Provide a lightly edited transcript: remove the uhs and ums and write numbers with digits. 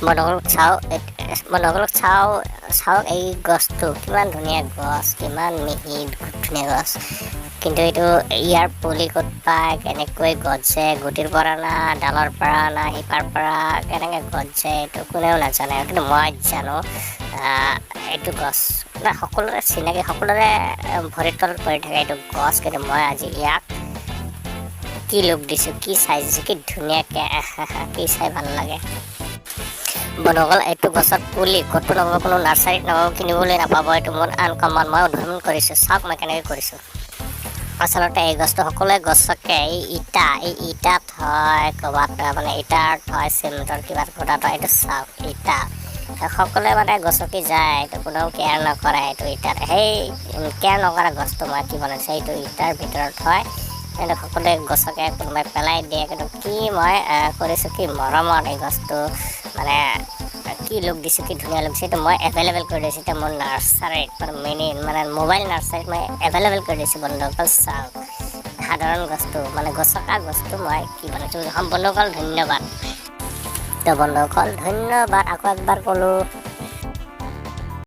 বন্ধুসকলক চাওক এই গছটো কিমান ধুনীয়া গছ, কিমান মিহি ধুনীয়া গছ, কিন্তু এইটো ইয়াৰ পুলি ক'ত পায়, কেনেকৈ গজে, গুটিৰ পৰা না ডালৰ পৰা না শিপাৰ পৰা কেনেকৈ গজে এইটো কোনেও নাজানে, কিন্তু মই জানো। এইটো গছ সকলোৰে চিনাকি, সকলোৰে ভৰিৰ তলত পৰি থাকে এইটো গছ, কিন্তু মই আজি ইয়াক কি লুক দিছোঁ, কি চাই দিছোঁ, কি ধুনীয়াকৈ কি চাই ভাল লাগে। বন্ধুসকল, এইটো গছৰ পুলি ক'তো নাপাব, কোনো নাৰ্চাৰীত নাপাব, কিনিবলৈ নাপাব। এইটো মোৰ আনকমন, মই উদ্ভাৱন কৰিছোঁ। চাওক মই কেনেকৈ কৰিছোঁ। আচলতে এই গছটো সকলোৱে গছকে এই ইটাত হয়, ক'ৰবাত মানে ইটাত হয়, চিমেণ্টৰ কিবা কোটাত হয়। এইটো চাওক ইটা, সকলোৱে মানে গছকি যায়, এইটো কোনেও কেয়াৰ নকৰে। এইটো ইটাত সেই কেয়াৰ নকৰা গছটো মই কি বনাইছোঁ, এইটো ইটাৰ ভিতৰত হয়, কিন্তু সকলোৱে গছকে, কোনোবাই পেলাই দিয়ে। কিন্তু কি মই কৰিছোঁ, কি মৰমত এই গছটো মানে কি লুক দিছোঁ, কি ধুনীয়া লুক দিছোঁ। এইটো মই এভেইলেবল কৰি দিছোঁ এতিয়া মোৰ নাৰ্চাৰীত, মানে মোবাইল নাৰ্চাৰীত মই এভেইলেবল কৰি দিছোঁ। বন্ধুসকল চাওক, সাধাৰণ গছটো মানে গছকা গছটো মই কি বনাইছোঁ। বন্ধুসকল ধন্যবাদ। তো বন্ধুসকল ধন্যবাদ, আকৌ একবাৰ ক'লোঁ।